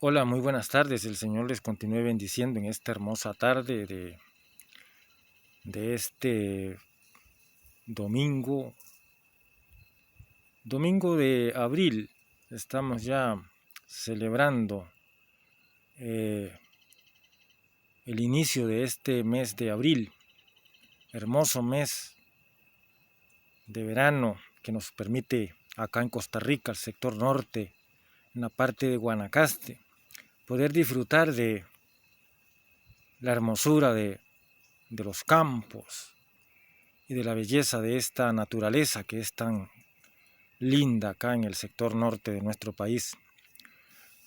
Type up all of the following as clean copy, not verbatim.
Hola, muy buenas tardes. El Señor les continúe bendiciendo en esta hermosa tarde de este domingo, domingo de abril. Estamos ya celebrando eh, el inicio de este mes de abril, hermoso mes de verano que nos permite acá en Costa Rica, el sector norte, en la parte de Guanacaste, poder disfrutar de la hermosura de los campos y de la belleza de esta naturaleza que es tan linda acá en el sector norte de nuestro país,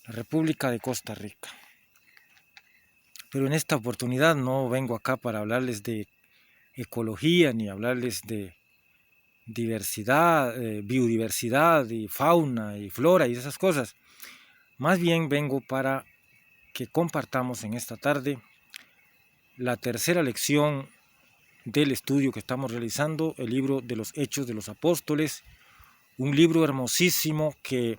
la República de Costa Rica. Pero en esta oportunidad no vengo acá para hablarles de ecología ni hablarles de diversidad, biodiversidad y fauna y flora y esas cosas. Más bien vengo para que compartamos en esta tarde la tercera lección del estudio que estamos realizando, el libro de los Hechos de los Apóstoles, un libro hermosísimo que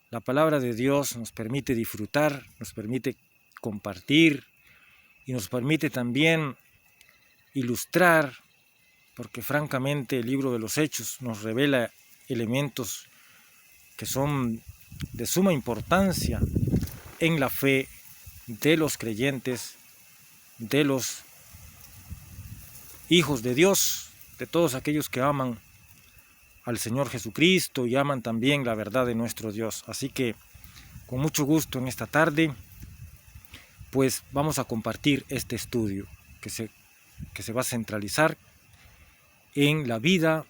la palabra de Dios nos permite disfrutar, nos permite compartir y nos permite también ilustrar, porque francamente el libro de los Hechos nos revela elementos que son de suma importancia en la fe de los creyentes, de los hijos de Dios, de todos aquellos que aman al Señor Jesucristo y aman también la verdad de nuestro Dios. Así que con mucho gusto en esta tarde, pues vamos a compartir este estudio que se va a centralizar en la vida,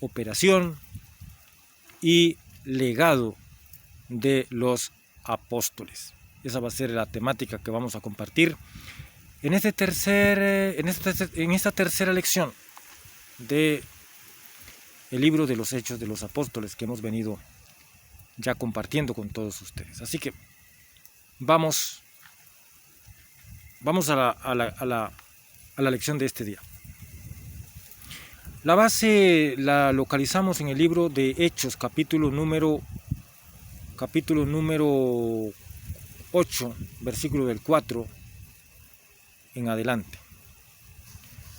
operación y legado de los apóstoles. Esa va a ser la temática que vamos a compartir en esta tercera lección de el libro de los Hechos de los Apóstoles que hemos venido ya compartiendo con todos ustedes. Así que vamos a la lección de este día. La base la localizamos en el libro de Hechos, capítulo número 8, versículo del 4 en adelante.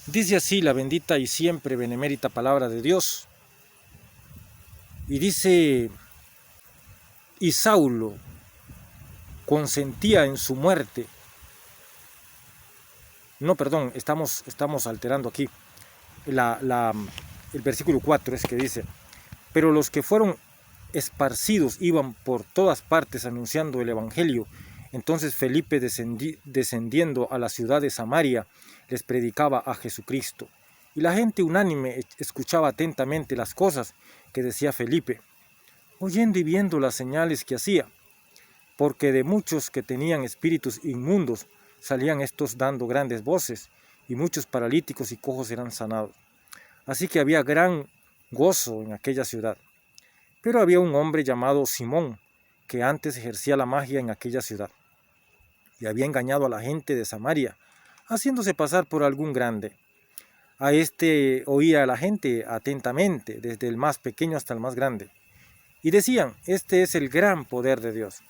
Dice así la bendita y siempre benemérita palabra de Dios. Y dice, y Saulo consentía en su muerte. No, perdón, estamos alterando aquí. El versículo 4 es que dice, pero los que fueron esparcidos iban por todas partes anunciando el evangelio. Entonces Felipe, descendiendo a la ciudad de Samaria, les predicaba a Jesucristo. Y la gente unánime escuchaba atentamente las cosas que decía Felipe, oyendo y viendo las señales que hacía, porque de muchos que tenían espíritus inmundos salían estos dando grandes voces, y muchos paralíticos y cojos eran sanados. Así que había gran gozo en aquella ciudad. Pero había un hombre llamado Simón, que antes ejercía la magia en aquella ciudad, y había engañado a la gente de Samaria, haciéndose pasar por algún grande. A este oía a la gente atentamente, desde el más pequeño hasta el más grande. Y decían, este es el gran poder de Dios.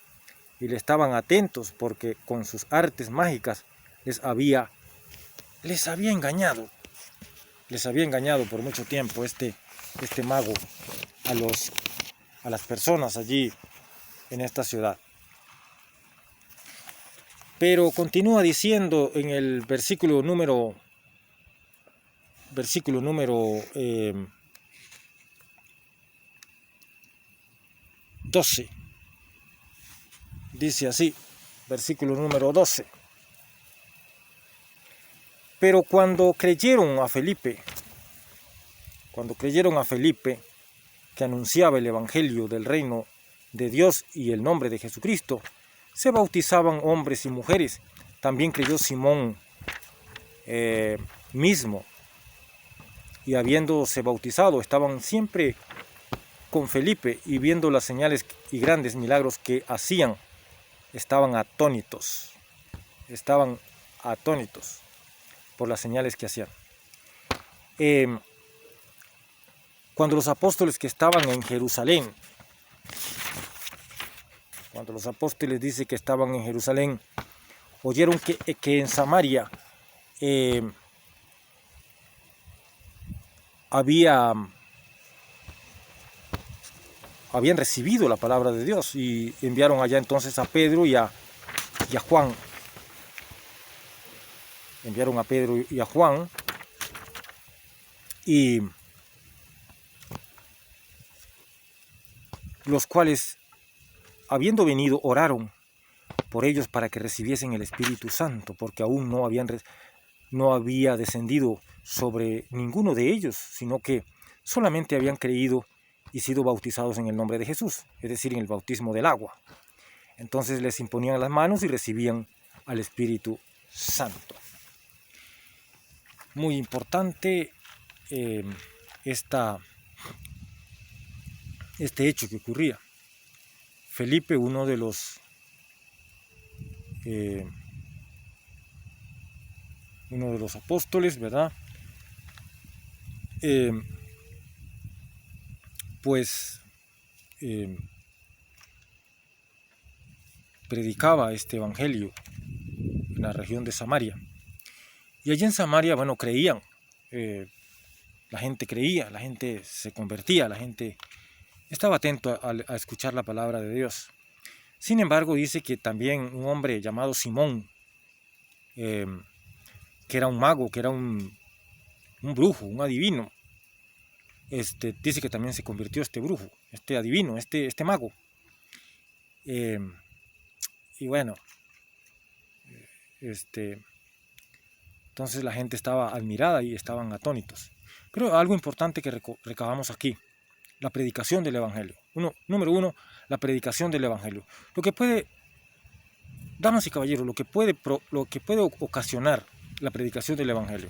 Y le estaban atentos porque con sus artes mágicas les había engañado. Les había engañado por mucho tiempo este mago a las personas allí en esta ciudad. Pero continúa diciendo en el versículo número 12. Dice así, versículo número 12. Pero cuando creyeron a Felipe, que anunciaba el evangelio del reino de Dios y el nombre de Jesucristo, se bautizaban hombres y mujeres. También creyó Simón mismo, y habiéndose bautizado, estaban siempre con Felipe, y viendo las señales y grandes milagros que hacían, estaban atónitos por las señales que hacían. Cuando los apóstoles que estaban en Jerusalén cuando los apóstoles dicen que estaban en Jerusalén, oyeron que en Samaria habían recibido la palabra de Dios, y enviaron allá entonces a Pedro y a Juan. Enviaron a Pedro y a Juan, y los cuales, habiendo venido, oraron por ellos para que recibiesen el Espíritu Santo, porque aún no había descendido sobre ninguno de ellos, sino que solamente habían creído y sido bautizados en el nombre de Jesús, es decir, en el bautismo del agua. Entonces les imponían las manos y recibían al Espíritu Santo. Muy importante este hecho que ocurría. Felipe, uno de los apóstoles, ¿verdad? Predicaba este evangelio en la región de Samaria. Y allí en Samaria, bueno, creían, la gente creía, la gente se convertía, la gente estaba atento a escuchar la palabra de Dios. Sin embargo, dice que también un hombre llamado Simón, que era un mago, que era un brujo, un adivino, dice que también se convirtió este brujo, este adivino, este mago. Y bueno, entonces la gente estaba admirada y estaban atónitos. Pero algo importante que recabamos aquí: la predicación del Evangelio. Número uno, la predicación del Evangelio. Lo que puede, damas y caballeros, lo que puede ocasionar la predicación del Evangelio.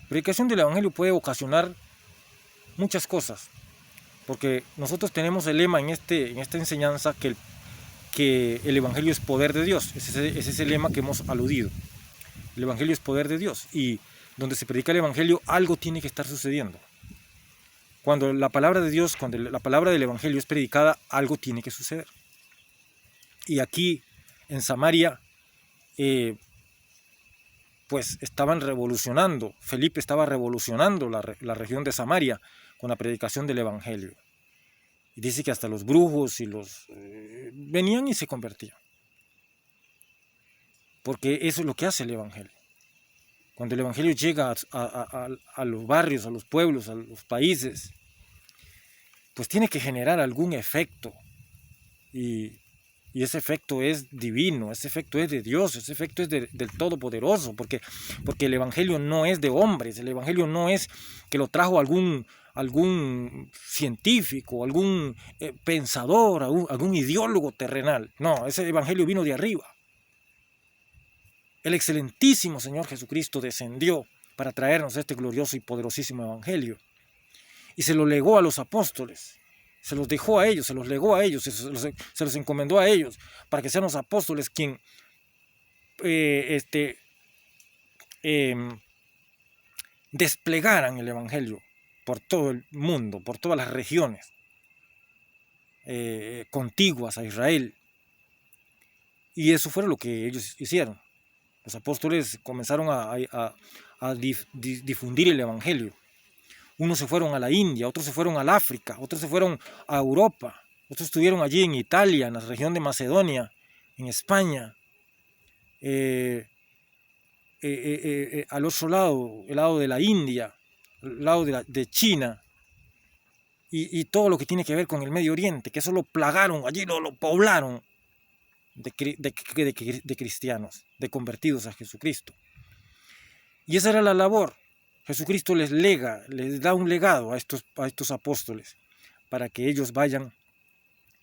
La predicación del Evangelio puede ocasionar muchas cosas, porque nosotros tenemos el lema en esta enseñanza que el Evangelio es poder de Dios. Ese es el lema que hemos aludido. El Evangelio es poder de Dios, y donde se predica el Evangelio, algo tiene que estar sucediendo. Cuando la palabra de Dios, cuando la palabra del Evangelio es predicada, algo tiene que suceder. Y aquí en Samaria, pues estaban revolucionando. Felipe estaba revolucionando la región de Samaria con la predicación del Evangelio. Y dice que hasta los brujos y venían y se convertían. Porque eso es lo que hace el Evangelio. Cuando el Evangelio llega a los barrios, a los pueblos, a los países, pues tiene que generar algún efecto. Y ese efecto es divino, ese efecto es de Dios, ese efecto es del Todopoderoso, porque el Evangelio no es de hombres, el Evangelio no es que lo trajo algún científico, algún pensador, algún ideólogo terrenal. No, ese Evangelio vino de arriba. El excelentísimo Señor Jesucristo descendió para traernos este glorioso y poderosísimo Evangelio. Y se lo legó a los apóstoles, se los dejó a ellos, se los legó a ellos, se los encomendó a ellos, para que sean los apóstoles quien desplegaran el Evangelio por todo el mundo, por todas las regiones contiguas a Israel. Y eso fue lo que ellos hicieron. Los apóstoles comenzaron a difundir el Evangelio. Unos se fueron a la India, otros se fueron al África, otros se fueron a Europa, otros estuvieron allí en Italia, en la región de Macedonia, en España, al otro lado, el lado de la India, el lado de China, y todo lo que tiene que ver con el Medio Oriente, que eso lo plagaron, allí lo poblaron de cristianos, de convertidos a Jesucristo. Y esa era la labor. Jesucristo les da un legado a estos apóstoles, para que ellos vayan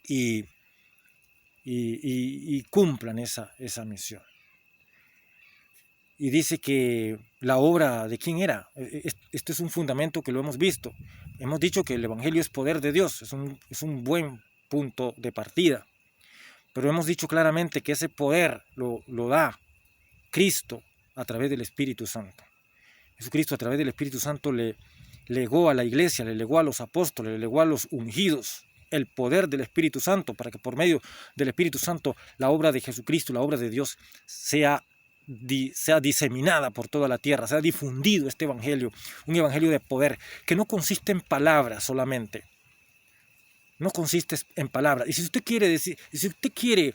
y cumplan esa misión. Y dice que la obra de quién era. Este es un fundamento que lo hemos visto. Hemos dicho que el Evangelio es poder de Dios, es un buen punto de partida. Pero hemos dicho claramente que ese poder lo da Cristo a través del Espíritu Santo. Jesucristo a través del Espíritu Santo le legó a la iglesia, le legó a los apóstoles, le legó a los ungidos el poder del Espíritu Santo, para que por medio del Espíritu Santo la obra de Jesucristo, la obra de Dios, sea diseminada por toda la tierra, sea difundido este evangelio, un evangelio de poder, que no consiste en palabras solamente, no consiste en palabras. Y si usted quiere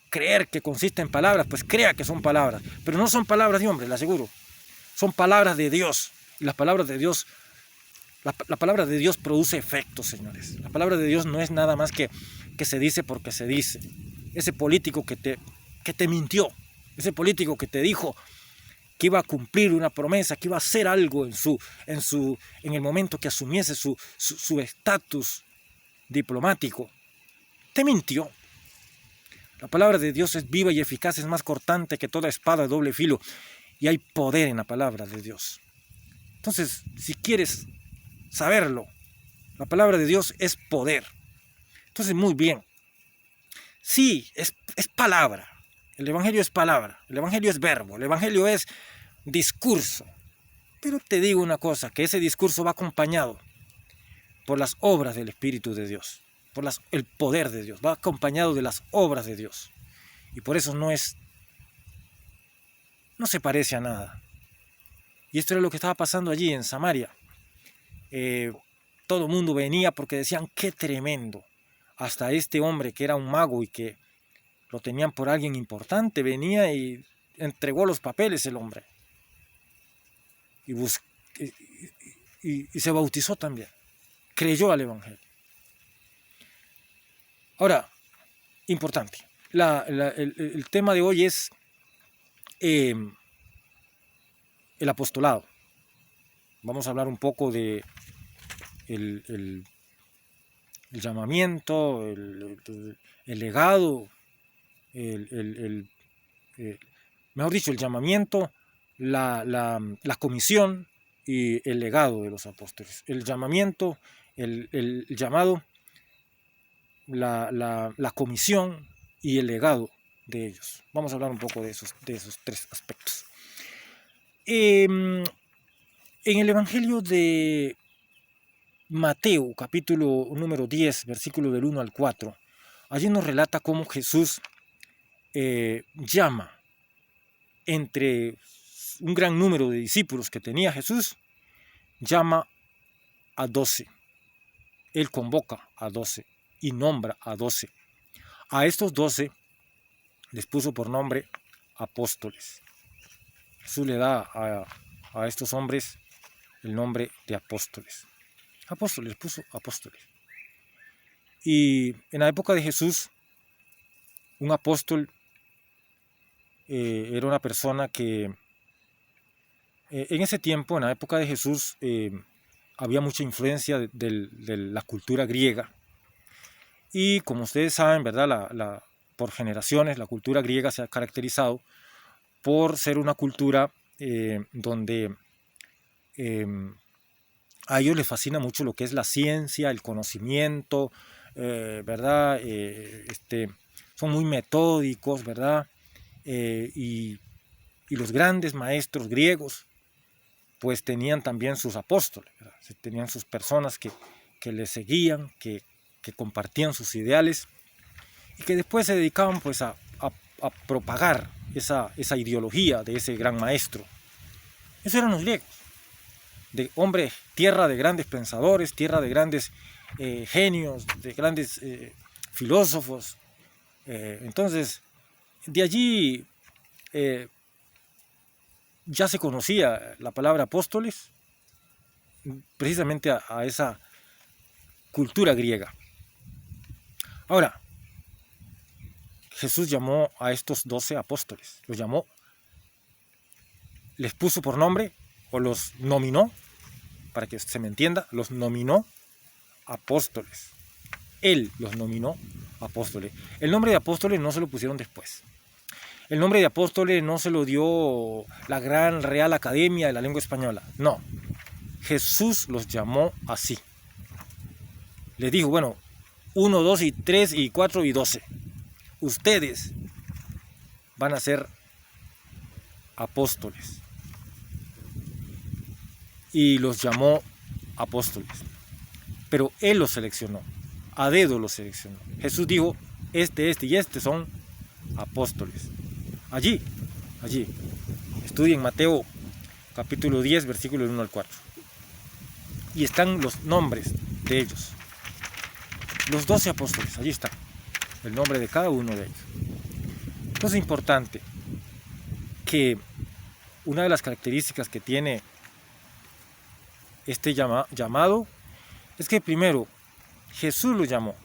creer que consiste en palabras, pues crea que son palabras, pero no son palabras de hombre, le aseguro, son palabras de Dios. Y las palabras de Dios, la palabra de Dios produce efectos, señores. La palabra de Dios no es nada más que se dice porque se dice. Ese político que te mintió, ese político que te dijo que iba a cumplir una promesa, que iba a hacer algo en el momento que asumiese su estatus diplomático, te mintió. La palabra de Dios es viva y eficaz, es más cortante que toda espada de doble filo, y hay poder en la palabra de Dios. Entonces, si quieres saberlo, la palabra de Dios es poder. Entonces, muy bien. Sí, es palabra. El evangelio es palabra. El evangelio es verbo. El evangelio es discurso. Pero te digo una cosa, que ese discurso va acompañado por las obras del Espíritu de Dios, por el poder de Dios, va acompañado de las obras de Dios. Y por eso no se parece a nada. Y esto era lo que estaba pasando allí en Samaria. Todo el mundo venía porque decían, qué tremendo. Hasta este hombre que era un mago y que lo tenían por alguien importante, venía y entregó los papeles el hombre. Y se bautizó también. Creyó al evangelio. Ahora, importante. El tema de hoy es el apostolado. Vamos a hablar un poco de el llamamiento, el legado, mejor dicho, el llamamiento, la comisión y el legado de los apóstoles. El llamamiento, el llamado, la comisión y el legado de ellos. Vamos a hablar un poco de esos tres aspectos. En el Evangelio de Mateo, capítulo número 10, versículo del 1 al 4, allí nos relata cómo Jesús llama entre un gran número de discípulos que tenía Jesús, llama a 12. Él convoca a 12 y nombra a 12. A estos 12 les puso por nombre apóstoles. Jesús le da a estos hombres el nombre de apóstoles. Apóstoles, puso apóstoles. Y en la época de Jesús, un apóstol era una persona que en ese tiempo, en la época de Jesús, había mucha influencia de la cultura griega. Y como ustedes saben, ¿verdad? Por generaciones, la cultura griega se ha caracterizado por ser una cultura donde a ellos les fascina mucho lo que es la ciencia, el conocimiento, ¿verdad? Son muy metódicos, ¿verdad? Y los grandes maestros griegos, pues tenían también sus apóstoles, ¿verdad? Tenían sus personas que les seguían, que compartían sus ideales y que después se dedicaban pues a propagar esa ideología de ese gran maestro. Esos eran los griegos, de hombres, tierra de grandes pensadores, tierra de grandes genios, de grandes filósofos. Entonces, de allí ya se conocía la palabra apóstoles, precisamente a esa cultura griega. Ahora, Jesús llamó a estos 12 apóstoles, los llamó, les puso por nombre o los nominó, para que se me entienda, los nominó apóstoles. Él los nominó apóstoles. El nombre de apóstoles no se lo pusieron después. El nombre de apóstoles no se lo dio la Gran Real Academia de la Lengua Española. No, Jesús los llamó así. Les dijo, bueno, 1, 2 y 3 y 4 y 12. Ustedes van a ser apóstoles. Y los llamó apóstoles. Pero Él los seleccionó. a dedo los seleccionó. Jesús dijo, este y este son apóstoles. Allí. Estudien Mateo capítulo 10, versículos 1 al 4. Y están los nombres de ellos. Los 12 apóstoles, allí está el nombre de cada uno de ellos. Entonces es importante que una de las características que tiene este llamado es que primero Jesús lo llamó.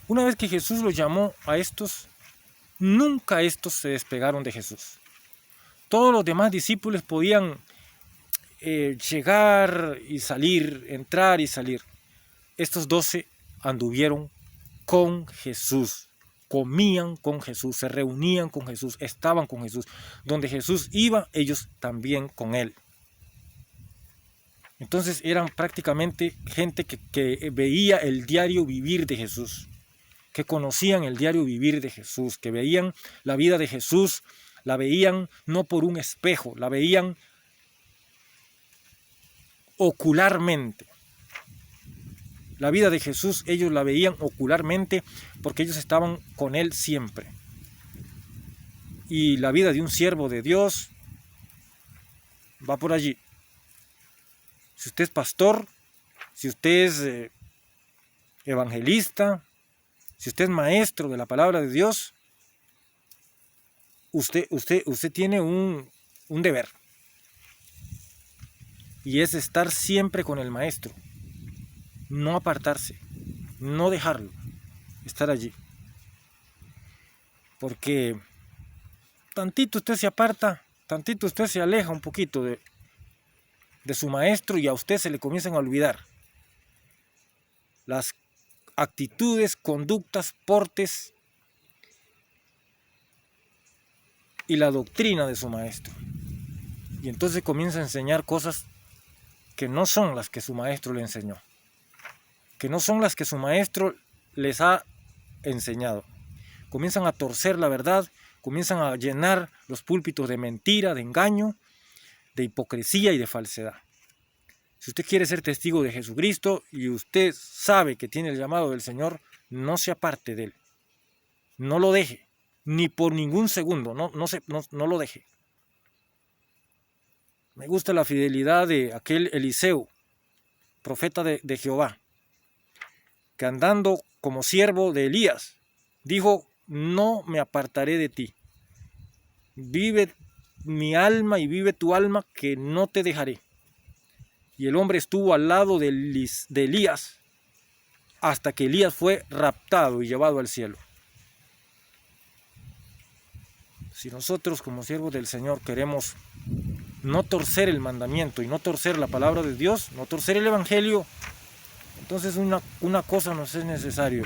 Una vez que Jesús los llamó a estos, nunca estos se despegaron de Jesús. Todos los demás discípulos podían llegar y salir, entrar y salir. Estos 12 anduvieron con Jesús, comían con Jesús, se reunían con Jesús, estaban con Jesús. Donde Jesús iba, ellos también con él. Entonces eran prácticamente gente que veía el diario vivir de Jesús, que conocían el diario vivir de Jesús, que veían la vida de Jesús, la veían no por un espejo, la veían ocularmente. La vida de Jesús ellos la veían ocularmente porque ellos estaban con él siempre. Y la vida de un siervo de Dios va por allí. Si usted es pastor, si usted es evangelista, si usted es maestro de la palabra de Dios, usted tiene un deber. Y es estar siempre con el maestro. No apartarse, no dejarlo, estar allí. Porque tantito usted se aparta, tantito usted se aleja un poquito de su maestro y a usted se le comienzan a olvidar las actitudes, conductas, portes y la doctrina de su maestro. Y entonces comienza a enseñar cosas que no son las que su maestro le enseñó, que no son las que su maestro les ha enseñado. Comienzan a torcer la verdad, comienzan a llenar los púlpitos de mentira, de engaño, de hipocresía y de falsedad. Si usted quiere ser testigo de Jesucristo y usted sabe que tiene el llamado del Señor, no se aparte de él. No lo deje, ni por ningún segundo, no lo deje. Me gusta la fidelidad de aquel Eliseo, profeta de Jehová, que andando como siervo de Elías, dijo, no me apartaré de ti. Vive mi alma y vive tu alma, que no te dejaré. Y el hombre estuvo al lado de Elías hasta que Elías fue raptado y llevado al cielo. Si nosotros como siervos del Señor queremos no torcer el mandamiento y no torcer la palabra de Dios, no torcer el evangelio, entonces una cosa nos es necesario.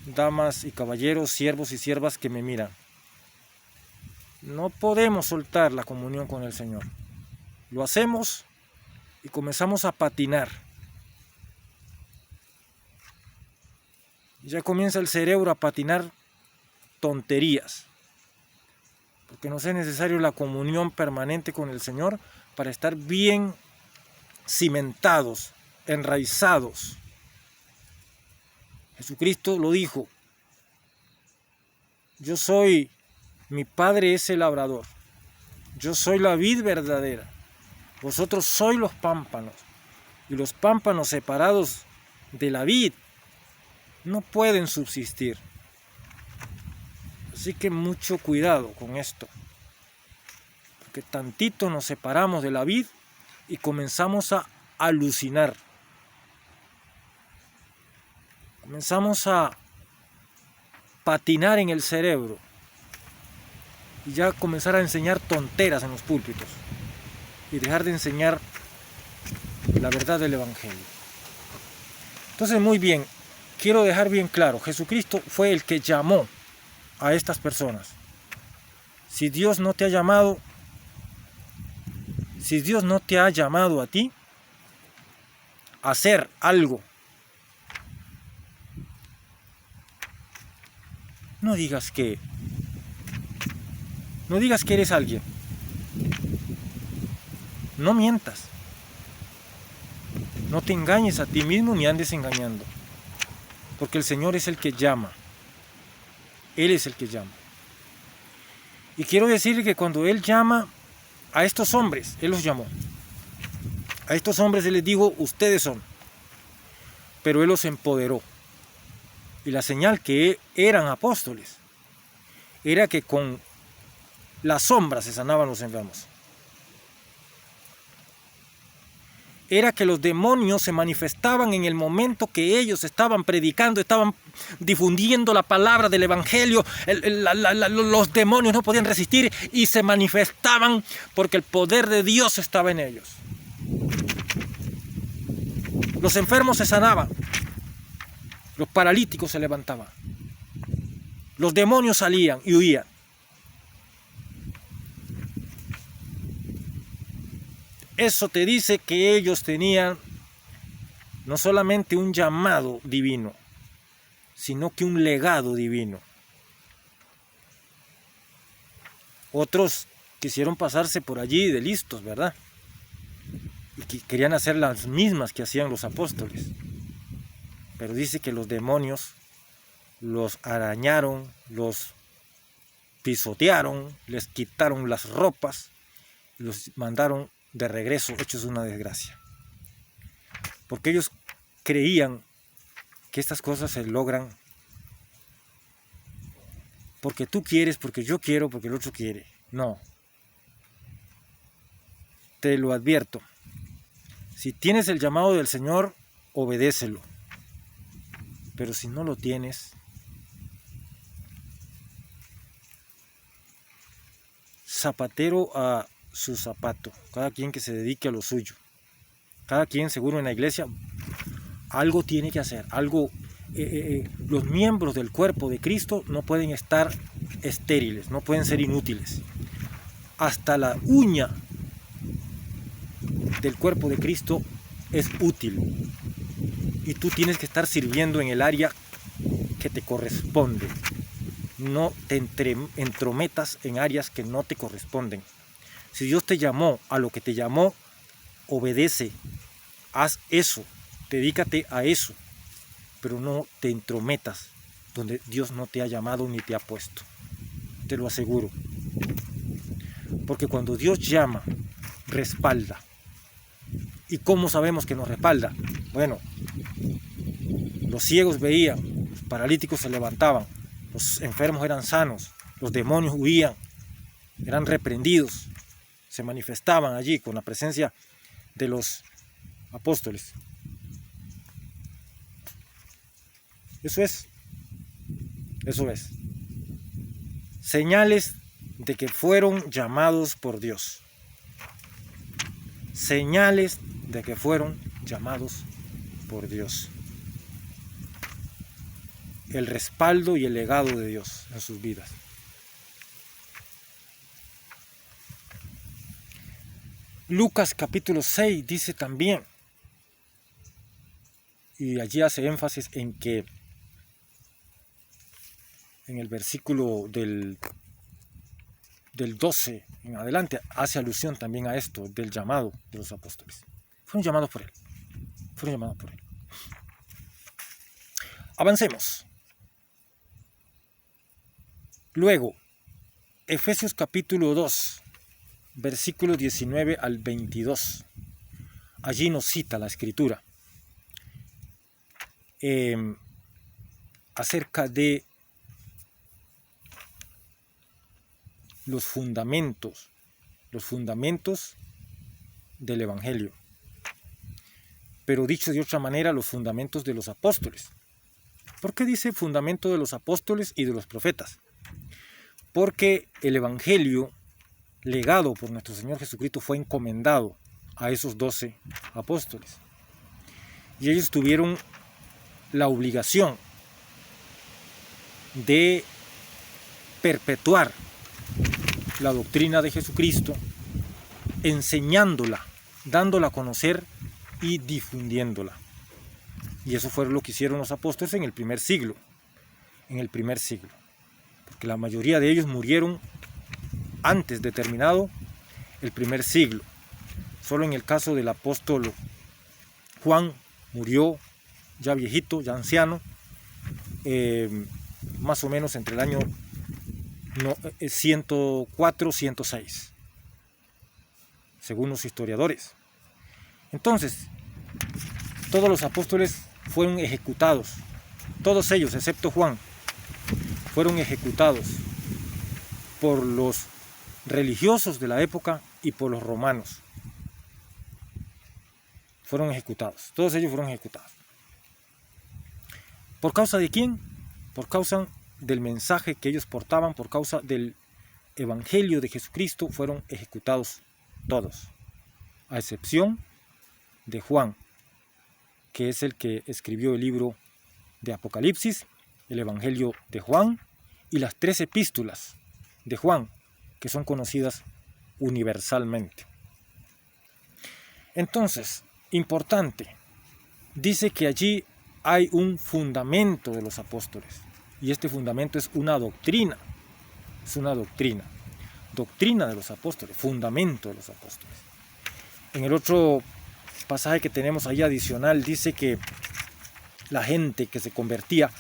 Damas y caballeros, siervos y siervas que me miran, no podemos soltar la comunión con el Señor. Lo hacemos y comenzamos a patinar. Ya comienza el cerebro a patinar tonterías, porque nos es necesario la comunión permanente con el Señor para estar bien cimentados, enraizados. Jesucristo lo dijo, mi Padre es el labrador, yo soy la vid verdadera, vosotros sois los pámpanos, y los pámpanos separados de la vid no pueden subsistir. Así que mucho cuidado con esto, porque tantito nos separamos de la vid y comenzamos a alucinar. Comenzamos a patinar en el cerebro y ya comenzar a enseñar tonteras en los púlpitos y dejar de enseñar la verdad del evangelio. Entonces, muy bien, quiero dejar bien claro, Jesucristo fue el que llamó a estas personas. Si Dios no te ha llamado a ti a hacer algo, no digas que eres alguien. No mientas. No te engañes a ti mismo ni andes engañando. Porque el Señor es el que llama. Él es el que llama. Y quiero decir que cuando Él llama a estos hombres, Él los llamó. A estos hombres Él les dijo, ustedes son. Pero Él los empoderó. Y la señal que eran apóstoles era que con la sombra se sanaban los enfermos. Era que los demonios se manifestaban en el momento que ellos estaban predicando, estaban difundiendo la palabra del evangelio. Los demonios no podían resistir y se manifestaban porque el poder de Dios estaba en ellos. Los enfermos se sanaban, los paralíticos se levantaban, los demonios salían y huían. Eso te dice que ellos tenían no solamente un llamado divino, sino que un legado divino. Otros quisieron pasarse por allí de listos, ¿verdad? Y que querían hacer las mismas que hacían los apóstoles. Pero dice que los demonios los arañaron, los pisotearon, les quitaron las ropas, los mandaron de regreso hechos una desgracia. Porque ellos creían que estas cosas se logran porque tú quieres, porque yo quiero, porque el otro quiere. No. Te lo advierto. Si tienes el llamado del Señor, obedécelo. Pero si no lo tienes, zapatero a su zapato, cada quien que se dedique a lo suyo, cada quien seguro en la iglesia algo tiene que hacer, algo. Los miembros del cuerpo de Cristo no pueden estar estériles, no pueden ser inútiles. Hasta la uña del cuerpo de Cristo es útil y tú tienes que estar sirviendo en el área que te corresponde. No te entrometas en áreas que no te corresponden. Si Dios te llamó a lo que te llamó, obedece, haz eso, dedícate a eso, pero no te entrometas donde Dios no te ha llamado ni te ha puesto. Te lo aseguro. Porque cuando Dios llama, respalda. ¿Y cómo sabemos que nos respalda? Bueno, los ciegos veían, los paralíticos se levantaban, los enfermos eran sanos, los demonios huían, eran reprendidos. Se manifestaban allí con la presencia de los apóstoles. Eso es. Señales de que fueron llamados por Dios. Señales de que fueron llamados por Dios. El respaldo y el legado de Dios en sus vidas. Lucas capítulo 6 dice también, y allí hace énfasis en que en el versículo del 12 en adelante hace alusión también a esto del llamado de los apóstoles. Fueron llamados por Él. Avancemos. Luego, Efesios capítulo 2. Versículos 19 al 22. Allí nos cita la Escritura acerca de los fundamentos del Evangelio. Pero dicho de otra manera, los fundamentos de los apóstoles. ¿Por qué dice fundamento de los apóstoles y de los profetas? Porque el Evangelio legado por nuestro Señor Jesucristo fue encomendado a esos 12 apóstoles. Y ellos tuvieron la obligación de perpetuar la doctrina de Jesucristo, enseñándola, dándola a conocer y difundiéndola. Y eso fue lo que hicieron los apóstoles en el primer siglo. Porque la mayoría de ellos murieron antes de terminado el primer siglo. Solo en el caso del apóstol Juan murió ya viejito, ya anciano, más o menos entre el año 104, 106, según los historiadores. Entonces, todos los apóstoles fueron ejecutados, todos ellos, excepto Juan, fueron ejecutados por los religiosos de la época y por los romanos. Fueron ejecutados, todos ellos fueron ejecutados. ¿Por causa de quién? Por causa del mensaje que ellos portaban, por causa del evangelio de Jesucristo, fueron ejecutados todos, a excepción de Juan, que es el que escribió el libro de Apocalipsis, el evangelio de Juan y las 3 epístolas de Juan, que son conocidas universalmente. Entonces, importante, dice que allí hay un fundamento de los apóstoles, y este fundamento es una doctrina, doctrina de los apóstoles, fundamento de los apóstoles. En el otro pasaje que tenemos ahí adicional dice que la gente que se convertía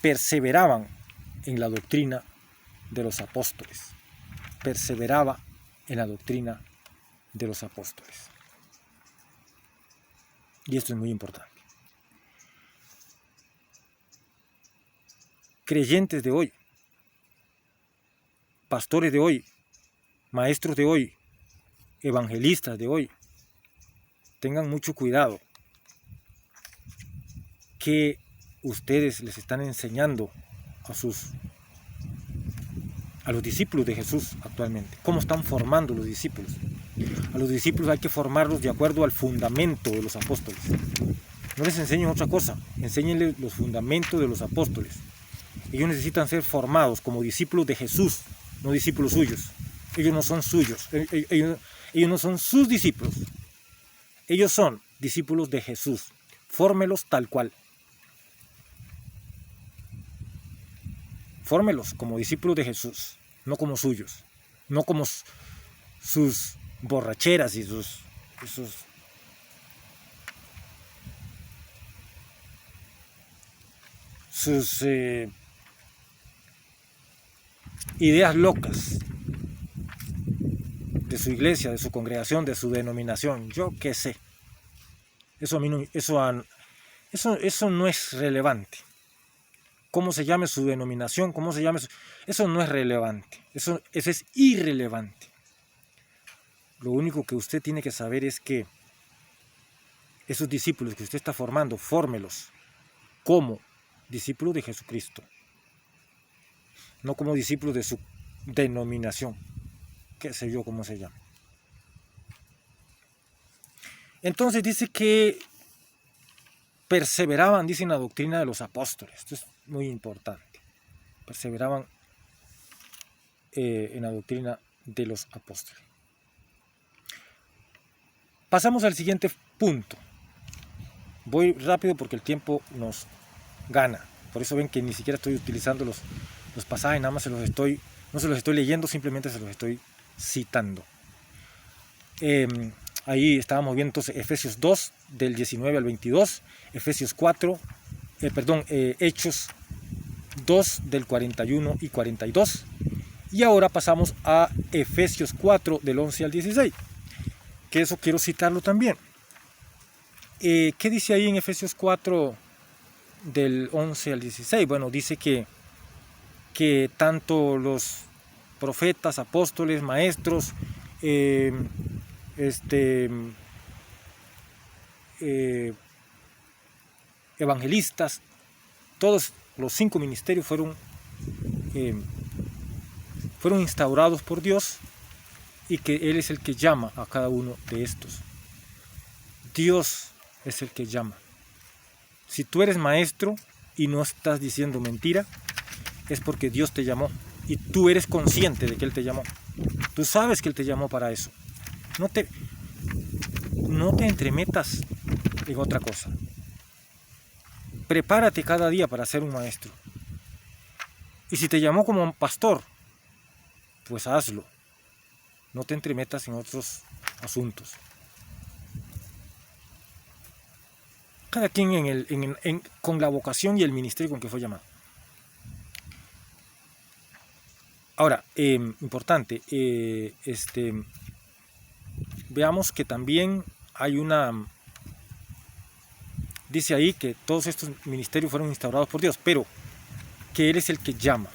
perseveraban en la doctrina de los apóstoles, perseveraba en la doctrina de los apóstoles. Y esto es muy importante. Creyentes de hoy, pastores de hoy, maestros de hoy, evangelistas de hoy, tengan mucho cuidado que ustedes les están enseñando a los discípulos de Jesús actualmente. ¿Cómo están formando los discípulos? A los discípulos hay que formarlos de acuerdo al fundamento de los apóstoles. No les enseñen otra cosa, enséñenles los fundamentos de los apóstoles. Ellos necesitan ser formados como discípulos de Jesús, no discípulos suyos. Ellos no son suyos, ellos no son sus discípulos. Ellos son discípulos de Jesús. Fórmelos tal cual. Fórmelos como discípulos de Jesús, no como suyos, no como sus borracheras y sus ideas locas de su iglesia, de su congregación, de su denominación. Yo qué sé. Eso no es relevante. Cómo se llame su denominación, eso no es relevante. Eso es irrelevante. Lo único que usted tiene que saber es que esos discípulos que usted está formando, fórmelos como discípulos de Jesucristo, no como discípulos de su denominación, qué sé yo cómo se llama. Entonces dice que perseveraban, dice, en la doctrina de los apóstoles. Esto es muy importante. Perseveraban en la doctrina de los apóstoles. Pasamos al siguiente punto. Voy rápido porque el tiempo nos gana. Por eso ven que ni siquiera estoy utilizando los pasajes, nada más no se los estoy leyendo, simplemente se los estoy citando. Ahí estábamos viendo entonces Efesios 2, del 19 al 22, Efesios 4, Hechos 2, del 41 y 42. Y ahora pasamos a Efesios 4, del 11 al 16, que eso quiero citarlo también. ¿Qué dice ahí en Efesios 4, del 11 al 16? Bueno, dice que tanto los profetas, apóstoles, maestros, evangelistas, todos los 5 ministerios fueron instaurados por Dios, y que Él es el que llama a cada uno de estos. Dios es el que llama. Si tú eres maestro y no estás diciendo mentira, es porque Dios te llamó y tú eres consciente de que Él te llamó. Tú sabes que Él te llamó para eso. No te entremetas en otra cosa. Prepárate cada día para ser un maestro. Y si te llamó como pastor, pues hazlo. No te entremetas en otros asuntos. Cada quien con la vocación y el ministerio con que fue llamado. Ahora, importante, veamos que también hay dice ahí que todos estos ministerios fueron instaurados por Dios, pero que Él es el que llama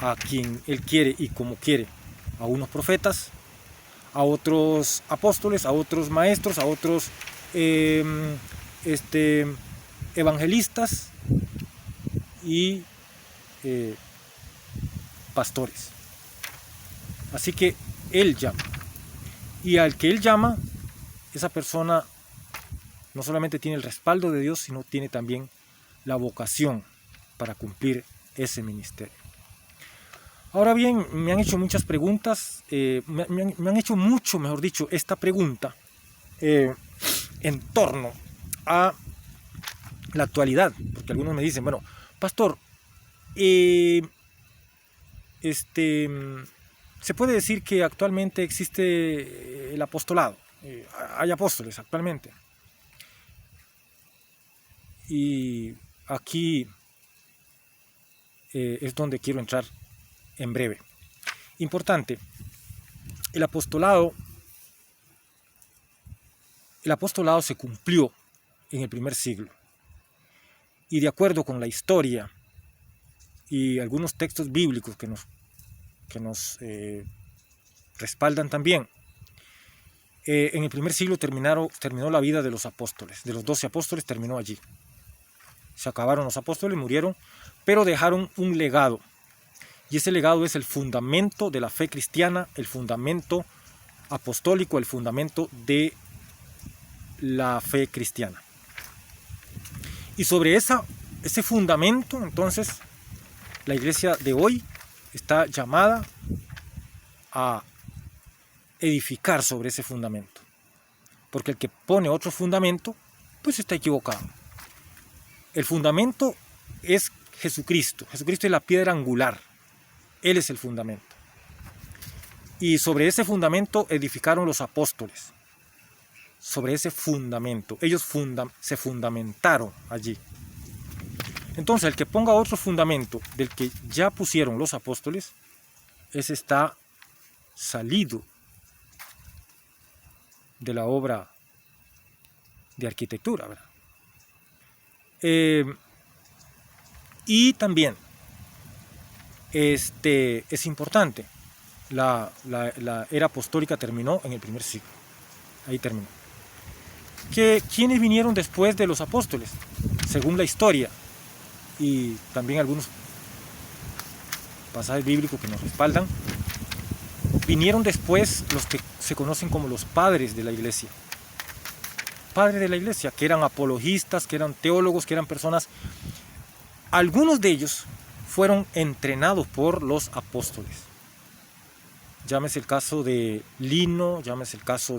a quien Él quiere y como quiere, a unos profetas, a otros apóstoles, a otros maestros, a otros evangelistas y pastores. Así que Él llama. Y al que Él llama, esa persona no solamente tiene el respaldo de Dios, sino tiene también la vocación para cumplir ese ministerio. Ahora bien, me han hecho muchas preguntas, me han hecho mucho, mejor dicho, esta pregunta en torno a la actualidad, porque algunos me dicen, bueno, pastor, se puede decir que actualmente existe el apostolado, hay apóstoles actualmente. Y aquí es donde quiero entrar en breve. Importante, el apostolado se cumplió en el primer siglo. Y de acuerdo con la historia y algunos textos bíblicos que nos respaldan también, en el primer siglo terminó la vida de los apóstoles, de los 12 apóstoles terminó allí. Se acabaron los apóstoles, murieron, pero dejaron un legado. Y ese legado es el fundamento de la fe cristiana, el fundamento apostólico, el fundamento de la fe cristiana. Y sobre ese fundamento, entonces, la iglesia de hoy está llamada a edificar sobre ese fundamento. Porque el que pone otro fundamento, pues está equivocado. El fundamento es Jesucristo. Jesucristo es la piedra angular. Él es el fundamento. Y sobre ese fundamento edificaron los apóstoles. Sobre ese fundamento. Ellos se fundamentaron allí. Entonces, el que ponga otro fundamento del que ya pusieron los apóstoles, ese está salido de la obra de arquitectura, ¿verdad? Y también es importante, la era apostólica terminó en el primer siglo, ahí terminó. ¿Quiénes vinieron después de los apóstoles? Según la historia y también algunos pasajes bíblicos que nos respaldan, vinieron después los que se conocen como los padres de la iglesia. Padres de la iglesia, que eran apologistas, que eran teólogos, que eran personas. Algunos de ellos fueron entrenados por los apóstoles. Llámese el caso de Lino, llámese el caso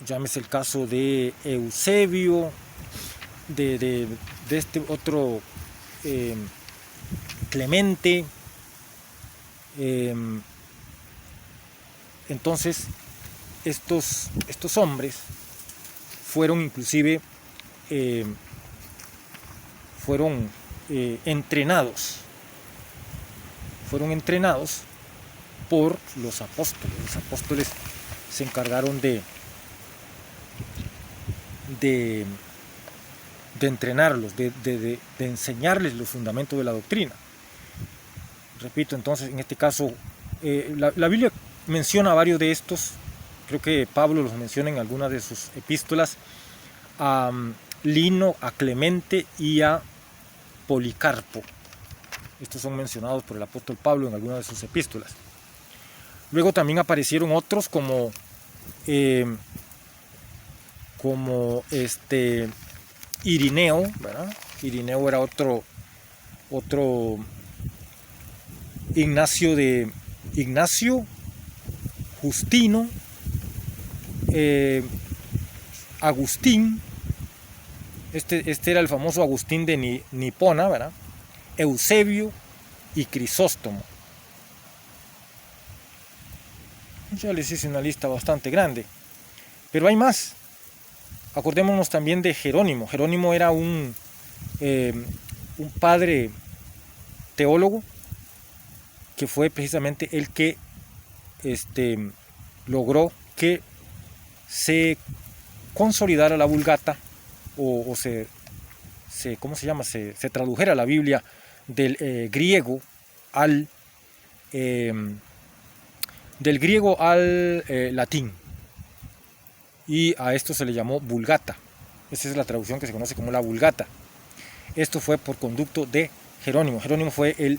llámese el caso de Eusebio, de este otro Clemente. Entonces estos hombres fueron inclusive entrenados por los apóstoles. Los apóstoles se encargaron de entrenarlos, de enseñarles los fundamentos de la doctrina. Repito, entonces, en este caso, la Biblia menciona a varios de estos, creo que Pablo los menciona en algunas de sus epístolas, a Lino, a Clemente y a Policarpo. Estos son mencionados por el apóstol Pablo en algunas de sus epístolas. Luego también aparecieron otros como Irineo, ¿verdad? Irineo era otro Ignacio, Justino, Agustín, este era el famoso Agustín de Nipona, ¿verdad? Eusebio y Crisóstomo. Ya les hice una lista bastante grande, pero hay más. Acordémonos también de Jerónimo. Jerónimo era un padre teólogo que fue precisamente el que logró que se consolidara la Vulgata o ¿cómo se llama? Se tradujera la Biblia del griego al latín, y a esto se le llamó Vulgata. Esa es la traducción que se conoce como la Vulgata. Esto fue por conducto de Jerónimo. Jerónimo fue el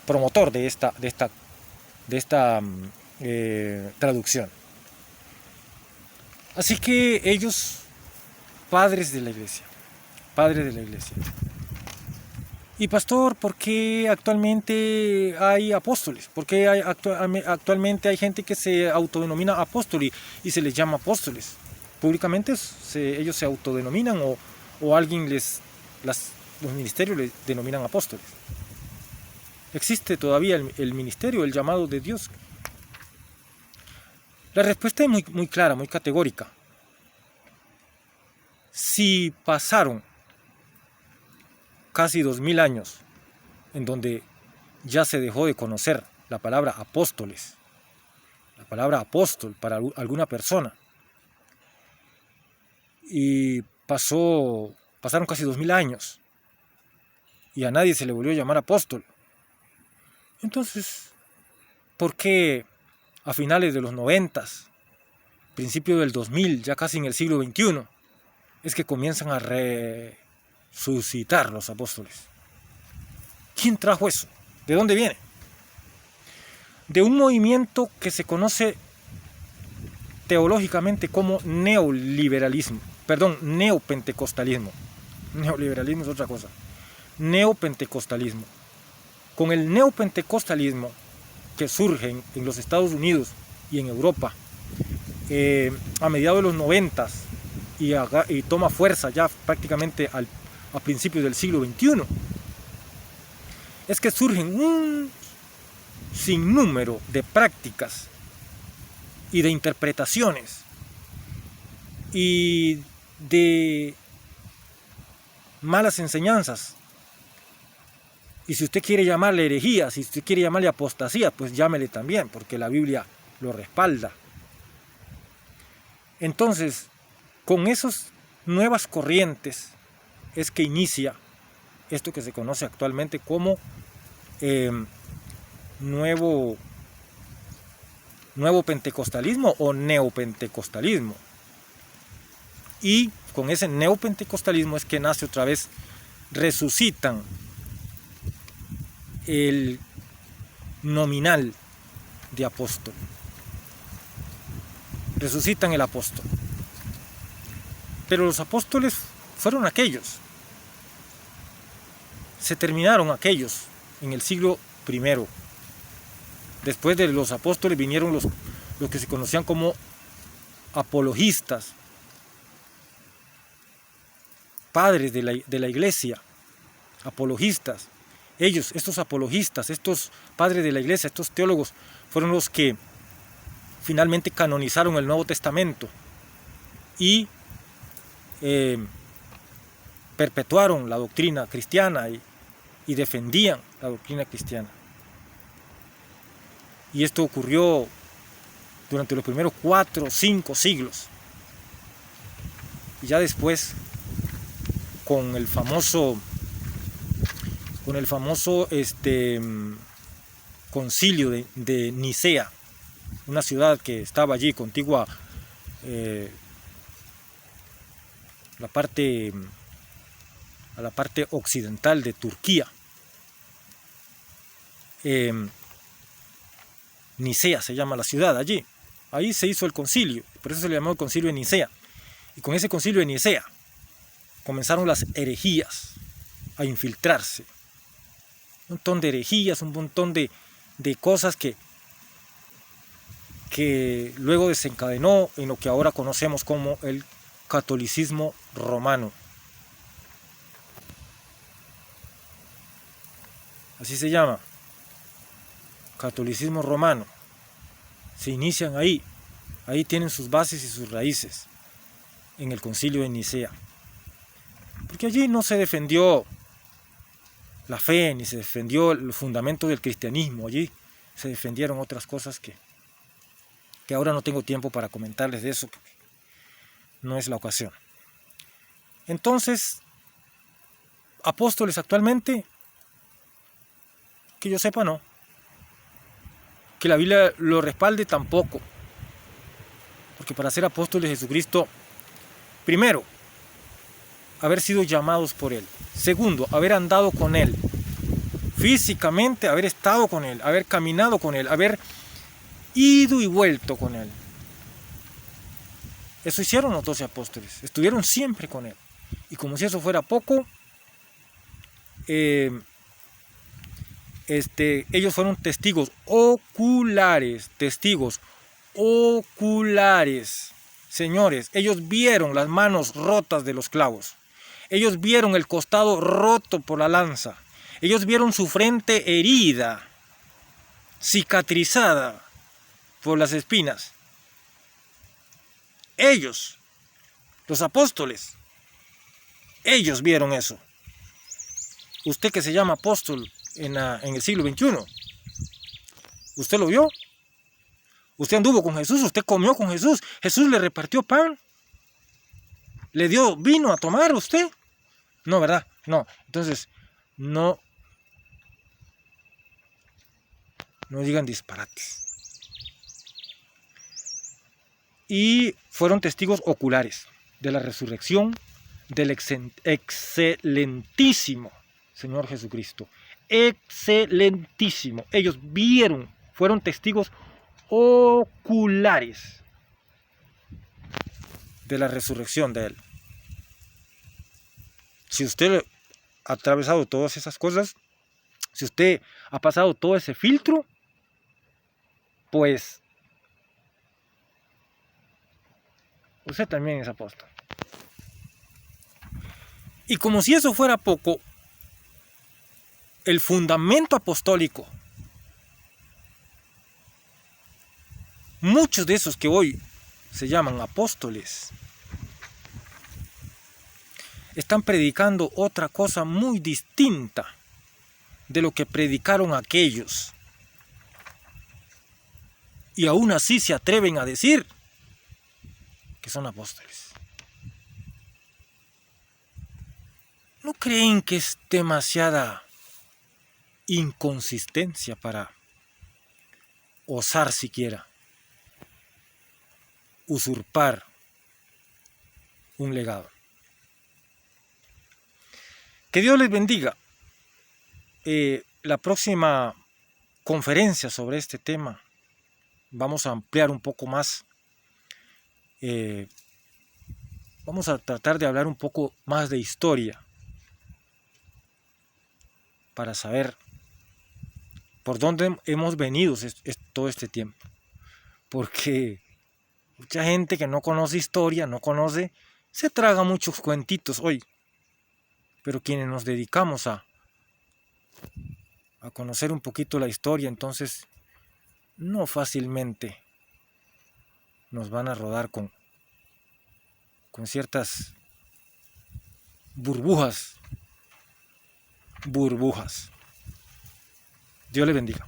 promotor de esta traducción. Así que ellos, padres de la iglesia. Y pastor, ¿por qué actualmente hay apóstoles? ¿Por qué actualmente hay gente que se autodenomina apóstol y se les llama apóstoles? Públicamente ellos se autodenominan o alguien los ministerios les denominan apóstoles. ¿Existe todavía el ministerio, el llamado de Dios? La respuesta es muy clara, muy categórica. Si pasaron casi 2000 años en donde ya se dejó de conocer la palabra apóstoles, la palabra apóstol para alguna persona, y pasaron casi 2000 años y a nadie se le volvió a llamar apóstol, entonces, ¿por qué a finales de los 90, principio del 2000, ya casi en el siglo XXI, es que comienzan a resucitar los apóstoles? ¿Quién trajo eso? ¿De dónde viene? De un movimiento que se conoce teológicamente como neoliberalismo, neopentecostalismo. Neoliberalismo es otra cosa. Neopentecostalismo. Con el neopentecostalismo que surge en los Estados Unidos y en Europa a mediados de los 90 y toma fuerza ya prácticamente a principios del siglo XXI, es que surgen un sinnúmero de prácticas y de interpretaciones y de malas enseñanzas. Y si usted quiere llamarle herejía, si usted quiere llamarle apostasía, pues llámele también, porque la Biblia lo respalda. Entonces, con esas nuevas corrientes es que inicia esto que se conoce actualmente como nuevo pentecostalismo o neopentecostalismo. Y con ese neopentecostalismo es que nace otra vez, resucitan el nominal de apóstol. Resucitan el apóstol. Pero los apóstoles fueron aquellos. Se terminaron aquellos en el siglo I. Después de los apóstoles vinieron los que se conocían como apologistas, padres de la iglesia, apologistas. Ellos, estos apologistas, estos padres de la iglesia, estos teólogos, fueron los que finalmente canonizaron el Nuevo Testamento y perpetuaron la doctrina cristiana y defendían la doctrina cristiana. Y esto ocurrió durante los primeros 4 o 5 siglos. Y ya después, con el famoso concilio de Nicea, una ciudad que estaba allí contigua a la parte occidental de Turquía. Nicea se llama la ciudad allí. Ahí se hizo el concilio, por eso se le llamó el concilio de Nicea. Y con ese concilio de Nicea comenzaron las herejías a infiltrarse. Un montón de herejías, un montón de cosas que luego desencadenó en lo que ahora conocemos como el catolicismo romano. Así se llama, catolicismo romano. se inician ahí. Ahí tienen sus bases y sus raíces, en el Concilio de Nicea. Porque allí no se defendió la fe, ni se defendió el fundamento del cristianismo. Allí se defendieron otras cosas que ahora no tengo tiempo para comentarles de eso, porque no es la ocasión. Entonces, apóstoles actualmente, que yo sepa, no. Que la Biblia lo respalde, tampoco. Porque para ser apóstoles de Jesucristo, primero, haber sido llamados por Él. Segundo, haber andado con Él. Físicamente, haber estado con Él, haber caminado con Él, haber ido y vuelto con Él. Eso hicieron los 12 apóstoles. Estuvieron siempre con Él. Y como si eso fuera poco, ellos fueron testigos oculares. Señores, ellos vieron las manos rotas de los clavos. Ellos vieron el costado roto por la lanza. Ellos vieron su frente herida, cicatrizada por las espinas. Ellos, los apóstoles, ellos vieron eso. Usted que se llama apóstol en el siglo XXI, ¿usted lo vio? Usted anduvo con Jesús, usted comió con Jesús. Jesús le repartió pan. ¿Le dio vino a tomar a usted? No, ¿verdad? No. Entonces, no digan disparates. Y fueron testigos oculares de la resurrección del excelentísimo Señor Jesucristo. Excelentísimo. Ellos vieron, fueron testigos oculares de la resurrección de Él. Si usted ha atravesado todas esas cosas, si usted ha pasado todo ese filtro, pues usted también es apóstol. Y como si eso fuera poco, el fundamento apostólico, muchos de esos que hoy se llaman apóstoles, están predicando otra cosa muy distinta de lo que predicaron aquellos. Y aún así se atreven a decir que son apóstoles. ¿No creen que es demasiada inconsistencia para osar siquiera usurpar un legado? Que Dios les bendiga. La próxima conferencia sobre este tema vamos a ampliar un poco más. Vamos a tratar de hablar un poco más de historia para saber por dónde hemos venido todo este tiempo. Porque mucha gente que no conoce historia, se traga muchos cuentitos hoy. Pero quienes nos dedicamos a conocer un poquito la historia, entonces no fácilmente nos van a rodar con ciertas burbujas. Dios le bendiga.